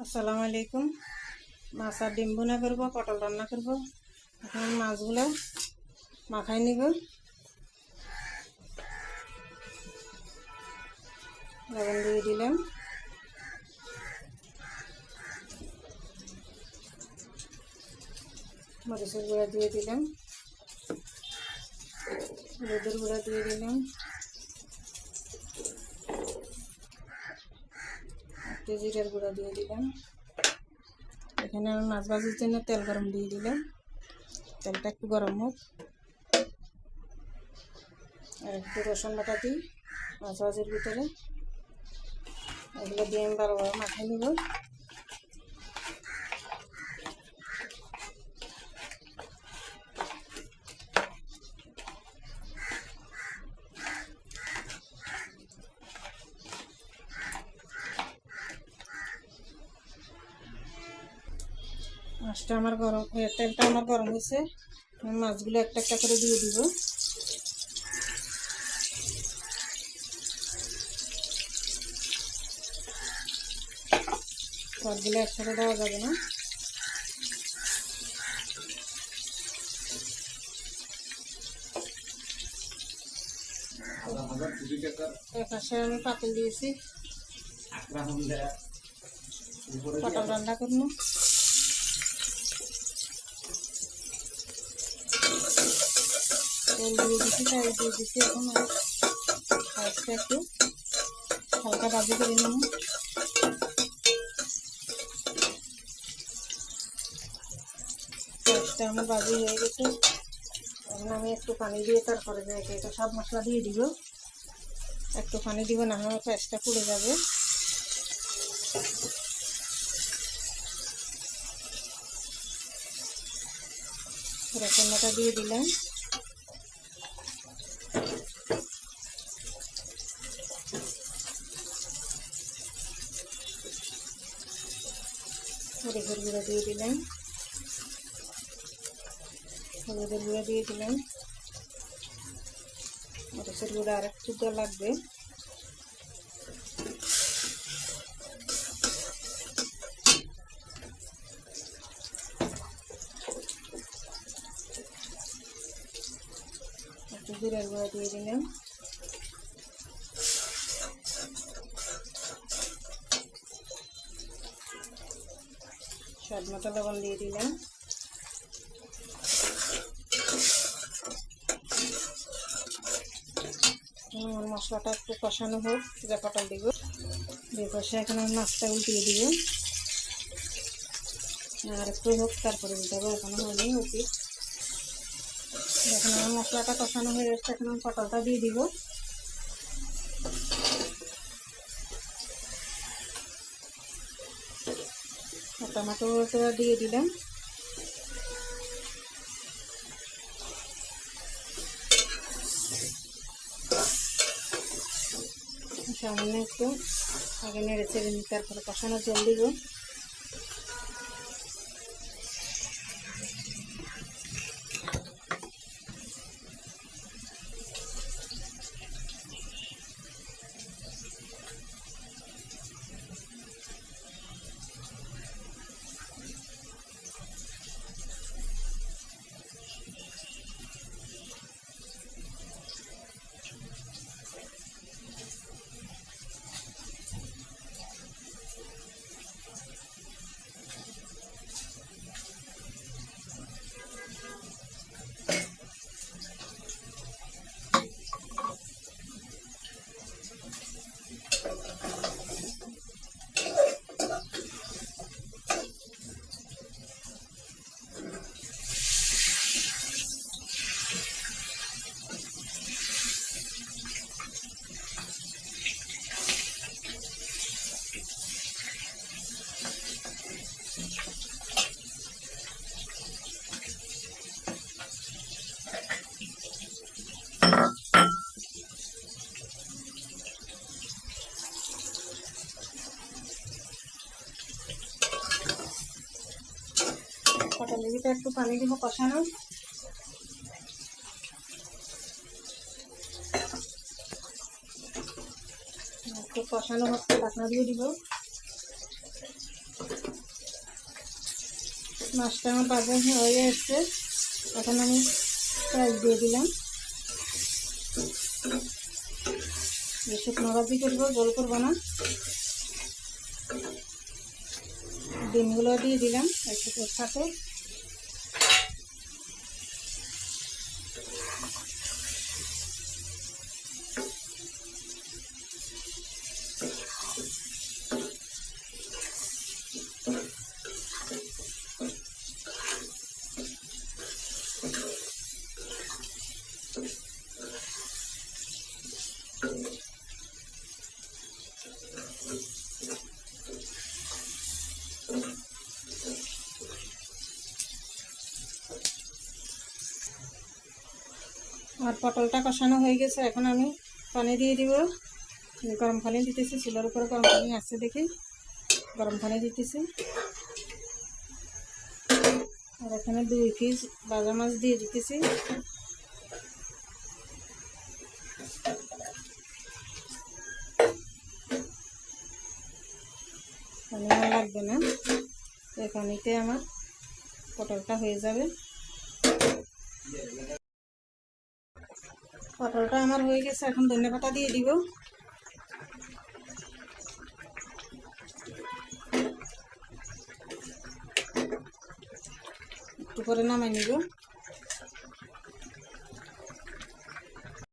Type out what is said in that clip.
আসসালামু আলাইকুম। মাছ আর ডিম ভুনা করবো, পটল রান্না করবো। এখন মাছগুলো মাখাই নিব। লবণ দিয়ে দিলাম, মরিচের গুঁড়া দিয়ে দিলাম, হলুদের গুঁড়া দিয়ে দিলাম, একটু জিরার গুঁড়া দিয়ে দিলাম। এখানে আমি মাছ ভাজির জন্য তেল গরম দিয়ে দিলাম। তেলটা একটু গরম হোক, আর একটু রসুন বাটা দিই মাছ ভাজির ভিতরে। এগুলো দিয়ে আমি ভালোভাবে মাখিয়ে নিব। মাছটা আমার গরম, তেলটা আমার গরম হয়েছে। আমি মাছগুলো একটা একটা করে দিয়ে দিব। সবগুলো একসাথে দেওয়া যাবে না। এপাশে আমি পাতিল দিয়েছি, পটল রান্না করবো। তেল দিয়ে দিচ্ছি, চাল দিয়ে দিচ্ছি। এখন মাছটা একটু হালকা ভাজি করে নেব। মাছটা আমার ভাজি হয়ে গেছে। এখন আমি একটু পানি দিয়ে তারপরে এটা সব মশলা দিয়ে দিব। একটু পানি দিব, না হলে পেঁয়াজটা পুড়ে যাবে। রসুনটা দিয়ে দিলাম, মরিচের গুঁড়া দিয়ে দিলাম, হলুদের গুঁড়া দিয়ে দিলাম। মরিচের গুঁড়া আর একটু দেওয়া লাগবে। একটু জিরার গুঁড়া দিয়ে দিলাম। স্বাদ মতো লবণ দিয়ে দিলাম। মশলাটা একটু কষানো হোক, পটল দিব। দিয়ে কষে এখন আমি মাছটা উল্টিয়ে দিব। আর একটু হোক, তারপরে দিতে হবে। এখনো হয়নি উচিত। এখন আমার মশলাটা কষানো হয়ে যাচ্ছে। এখন আমি পটলটা দিয়ে দিব। টমেটোটা দিয়ে দিলাম। সামান্য একটু আগে নেড়ে চেড়ে নিই, তারপরে কষানোর জল দিব। পটলের ভিতরে একটু পানি দিব কষানো। একটু কষানো হচ্ছে, ঢাকনা দিয়ে দিব। মাছটা আমার ভাজা হয়ে এসছে, এখন আমি পেঁয়াজ দিয়ে দিলাম। শুকনো ভাজি করবো, জল করবো না। ডিমগুলো দিয়ে দিলাম একটু ওর সাথে। আর পটলটা কষানো হয়ে গেছে, এখন আমি পানি দিয়ে দিব। গরম পানি দিতেছি, চুলার উপরে গরম পানি আছে দেখি, গরম পানি দিতেছি। আর এখানে 2 পিস ভাজা মাছ দিয়ে দিতেছি। পানি আর লাগবে না, এই পানিতে আমার পটলটা হয়ে যাবে। পটলটা আমার হয়ে গেছে, এখন ধনেপাতা দিয়ে দিব। একটু করে নামাই নিব।